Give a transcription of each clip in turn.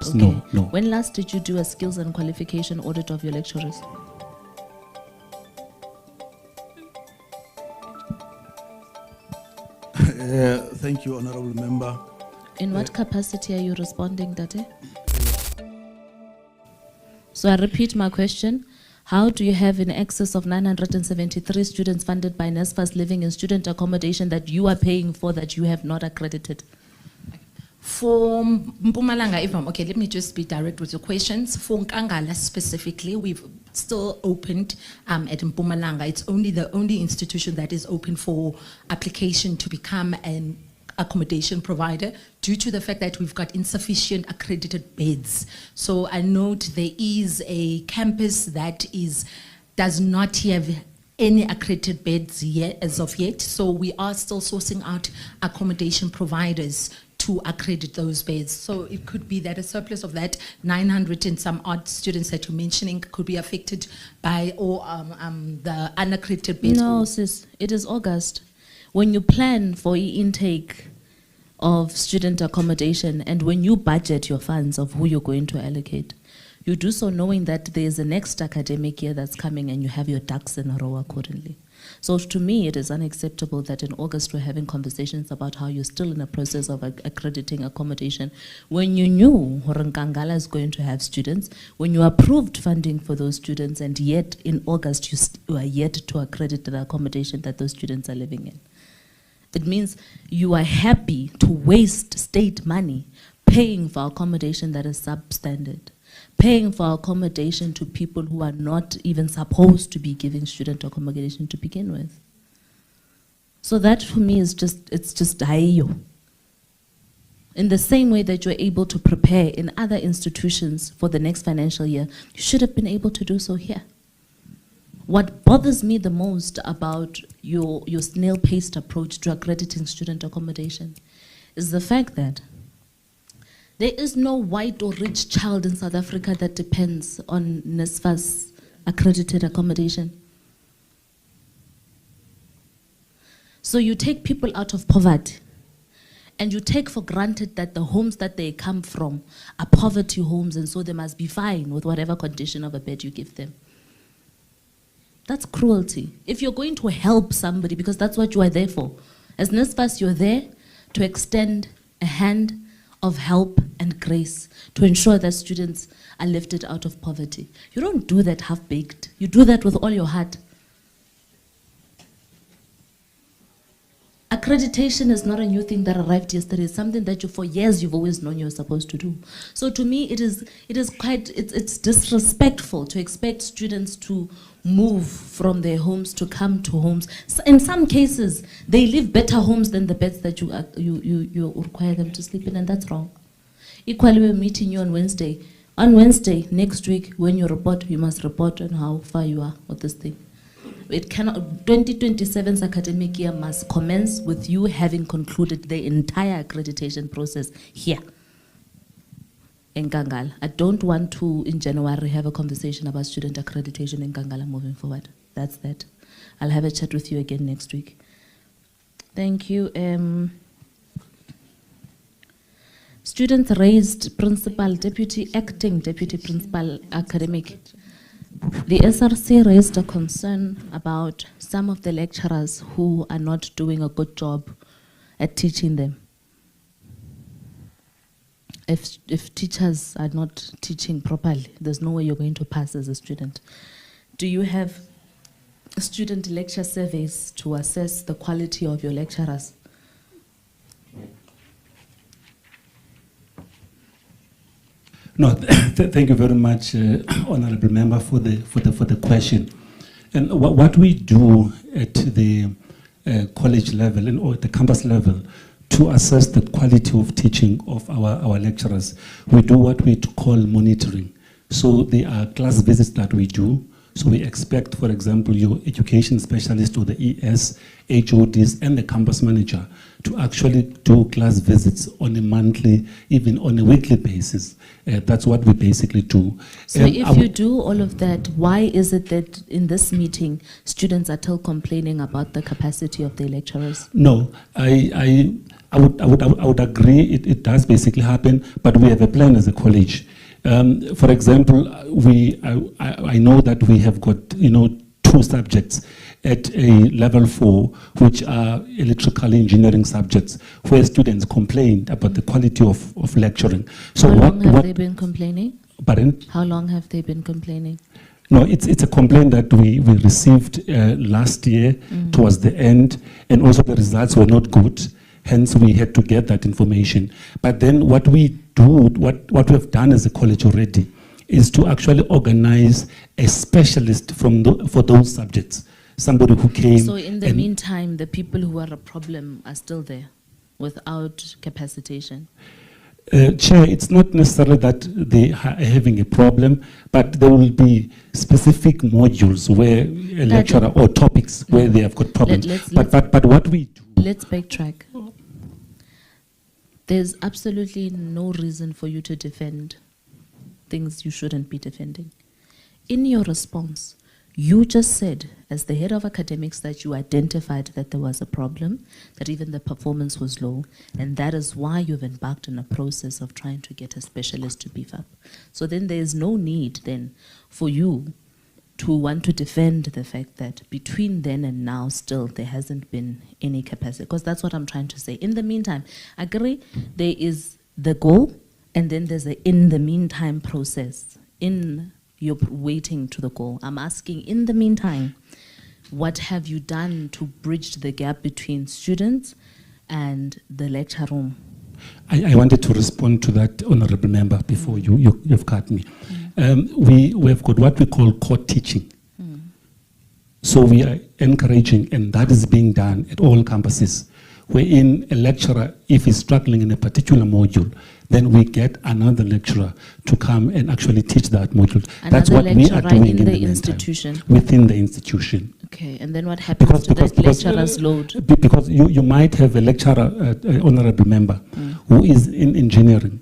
Okay. No. When last did you do a skills and qualification audit of your lecturers? Thank you, Honorable Member. In what capacity are you responding, Date? So I repeat my question. How do you have in excess of 973 students funded by NSFAS living in student accommodation that you are paying for that you have not accredited? For Mpumalanga, okay, let me just be direct with your questions. For Nkangala specifically, we've still opened at Mpumalanga. It's the only institution that is open for application to become an accommodation provider due to the fact that we've got insufficient accredited beds. So I note there is a campus that does not have any accredited beds yet, as of yet. So we are still sourcing out accommodation providers to accredit those beds. So it could be that a surplus of that 900 and some odd students that you're mentioning could be affected by the unaccredited beds. No, sis, it is August. When you plan for intake of student accommodation and when you budget your funds of who you're going to allocate, you do so knowing that there's a next academic year that's coming and you have your ducks in a row accordingly. So to me, it is unacceptable that in August we're having conversations about how you're still in a process of accrediting accommodation when you knew Nkangala is going to have students, when you approved funding for those students, and yet in August you are yet to accredit the accommodation that those students are living in. It means you are happy to waste state money paying for accommodation that is substandard, paying for accommodation to people who are not even supposed to be giving student accommodation to begin with. So that for me is it's just haiyo. In the same way that you're able to prepare in other institutions for the next financial year, you should have been able to do so here. What bothers me the most about your snail-paced approach to accrediting student accommodation is the fact that there is no white or rich child in South Africa that depends on NSFAS accredited accommodation. So you take people out of poverty and you take for granted that the homes that they come from are poverty homes, and so they must be fine with whatever condition of a bed you give them. That's cruelty. If you're going to help somebody, because that's what you are there for, as NSFAS you're there to extend a hand of help and grace to ensure that students are lifted out of poverty. You don't do that half-baked. You do that with all your heart. Accreditation is not a new thing that arrived yesterday. It's something that for years you've always known you're supposed to do. So to me, it's disrespectful to expect students to move from their homes to come to homes. So in some cases, they live better homes than the beds that you require them to sleep in, and that's wrong. Equally, we're meeting you on Wednesday. On Wednesday, next week, when you report, you must report on how far you are with this thing. It cannot, 2027's academic year must commence with you having concluded the entire accreditation process here in Nkangala. I don't want to, in January, have a conversation about student accreditation in Nkangala moving forward. That's that. I'll have a chat with you again next week. Thank you. Students raised principal, acting deputy principal academic. The SRC raised a concern about some of the lecturers who are not doing a good job at teaching them. If teachers are not teaching properly, there's no way you're going to pass as a student. Do you have student lecture surveys to assess the quality of your lecturers? No, thank you very much, Honourable Member, for the question. And what we do at the college level or at the campus level to assess the quality of teaching of our lecturers, we do what we call monitoring. So there are class visits that we do So we expect, for example, your education specialist or the ES, HODs, and the campus manager to actually do class visits on a monthly, even on a weekly basis. That's what we basically do. So if you do all of that, why is it that in this meeting, students are still complaining about the capacity of their lecturers? No, I would agree it does basically happen, but we have a plan as a college. For example, I know that we have got 2 subjects at a level 4, which are electrical engineering subjects, where students complained about the quality of lecturing. So how long have they been complaining? Pardon? How long have they been complaining? No, it's a complaint that we received last year towards the end, and also the results were not good. Hence, we had to get that information. But then what we do, what we have done as a college already, is to actually organize a specialist for those subjects. Somebody who came. So in the meantime, the people who are a problem are still there without capacitation? Chair, it's not necessarily that they are having a problem, but there will be specific modules where a lecturer or topics where they have got problems. But what we do. Let's backtrack. There's absolutely no reason for you to defend things you shouldn't be defending. In your response, you just said, as the head of academics, that you identified that there was a problem, that even the performance was low, and that is why you've embarked on a process of trying to get a specialist to beef up. So then there is no need then for you to want to defend the fact that between then and now still there hasn't been any capacity, because that's what I'm trying to say. In the meantime, I agree there is the goal, and then there's a in the meantime process in you're waiting to the goal. I'm asking, in the meantime, what have you done to bridge the gap between students and the lecture room? I wanted to respond to that, honorable member, before you've cut me. We have got what we call co-teaching. So we are encouraging, and that is being done at all campuses, wherein a lecturer, if he's struggling in a particular module, then we get another lecturer to come and actually teach that module. That's what we are doing in the institution. Within the institution. Okay, and then what happens to that lecturer's load? Because you might have a lecturer, honorable member, who is in engineering,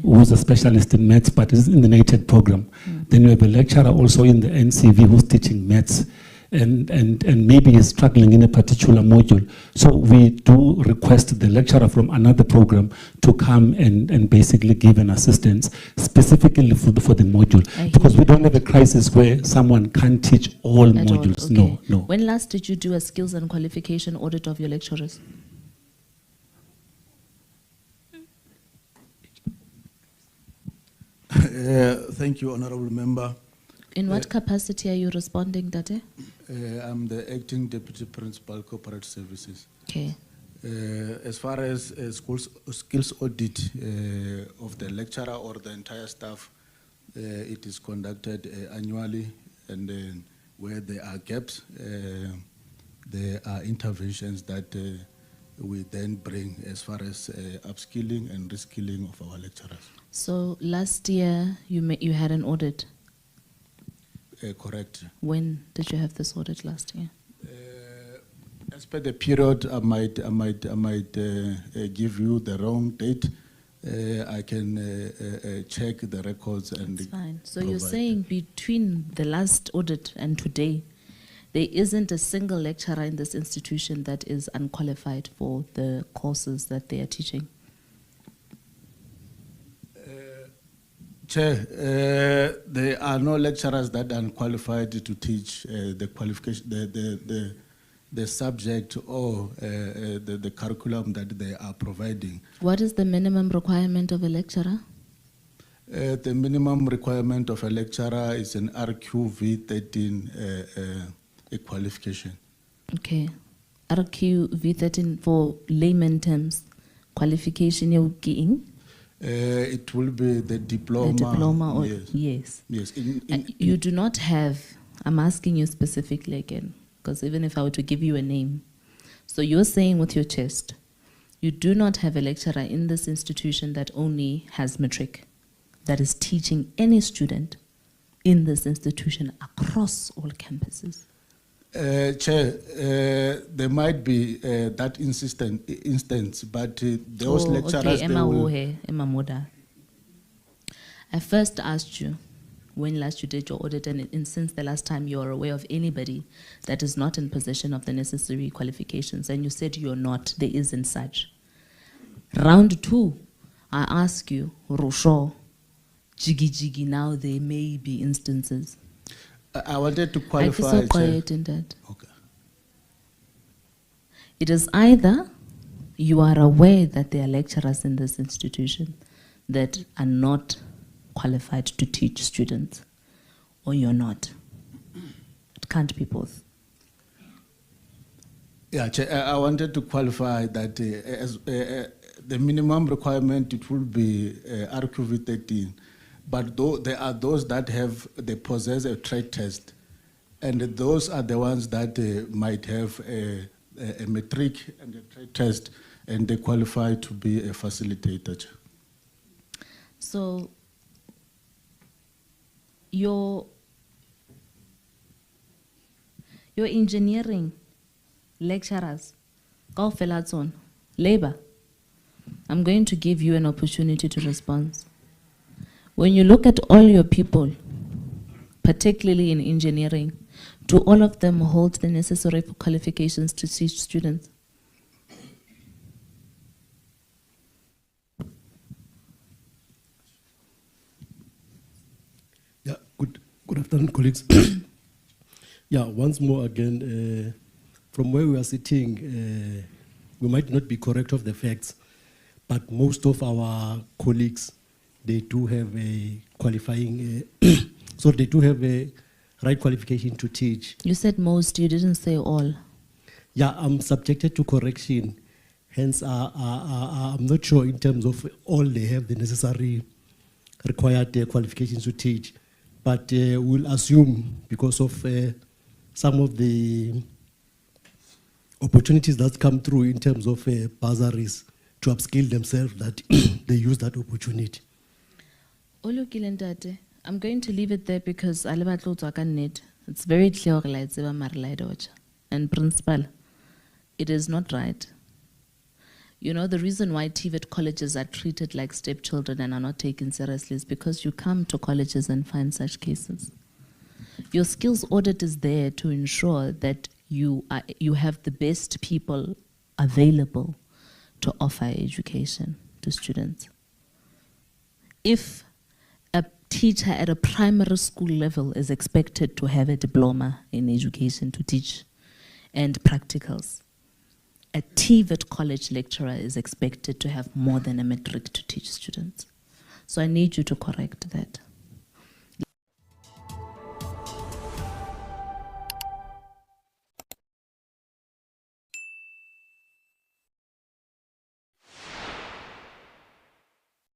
who's a specialist in maths, but is in the NATED program. Then you have a lecturer also in the NCV who's teaching maths, and maybe is struggling in a particular module. So we do request the lecturer from another program to come and basically give an assistance specifically for the module. Because we don't have a crisis where someone can't teach all modules. Okay. No. When last did you do a skills and qualification audit of your lecturers? Thank you, Honorable Member. In what capacity are you responding, Date? I'm the Acting Deputy Principal, Corporate Services. Okay. As far as skills audit of the lecturer or the entire staff, it is conducted annually, and where there are gaps, there are interventions that we then bring as far as upskilling and reskilling of our lecturers. So last year you had an audit? Correct. When did you have this audit last year? As per the period, I might give you the wrong date. I can check the records and. That's fine. So you're saying between the last audit and today, there isn't a single lecturer in this institution that is unqualified for the courses that they are teaching? Chair, there are no lecturers that are unqualified to teach the qualification, the subject or the curriculum that they are providing. What is the minimum requirement of a lecturer? The minimum requirement of a lecturer is an RQV13 a qualification. Okay, RQV13 for layman terms, qualification you're getting? It will be the diploma. The diploma, or yes. Yes. You do not have, I'm asking you specifically again, because even if I were to give you a name, so you're saying with your chest, you do not have a lecturer in this institution that only has matric, that is teaching any student? in this institution across all campuses? Chair, there might be that instance, but those lecturers, Okay, they Emma will, Wohe, Emma Moda. I first asked you when last you did your audit, and since the last time you are aware of anybody that is not in possession of the necessary qualifications, and you said you're not, there isn't such. Round 2, I ask you, Rosho, jiggy, now there may be instances. I wanted to I qualify. feel so Chair. quiet in that. Okay. It is either you are aware that there are lecturers in this institution that are not qualified to teach students, or you're not. It can't be both. Yeah, Chair, I wanted to qualify that as the minimum requirement, it will be RQV13. But there are those that they possess a trade test, and those are the ones that might have a metric and a trade test, and they qualify to be a facilitator. So your engineering lecturers, labor, I'm going to give you an opportunity to respond. When you look at all your people, particularly in engineering, do all of them hold the necessary qualifications to teach students? Yeah, good afternoon, colleagues. Yeah, once more again, from where we are sitting, we might not be correct of the facts, but most of our colleagues, they do have a qualifying, so they do have a right qualification to teach. You said most, you didn't say all. Yeah, I'm subjected to correction. Hence, I'm not sure in terms of all they have the necessary required qualifications to teach. But we'll assume because of some of the opportunities that come through in terms of bursaries to upskill themselves, that they use that opportunity. I'm going to leave it there because it's very clear. And principal, it is not right. You know, the reason why TVET colleges are treated like stepchildren and are not taken seriously is because you come to colleges and find such cases. Your skills audit is there to ensure that you have the best people available to offer education to students. If a teacher at a primary school level is expected to have a diploma in education to teach and practicals, a TVET college lecturer is expected to have more than a metric to teach students. So I need you to correct that.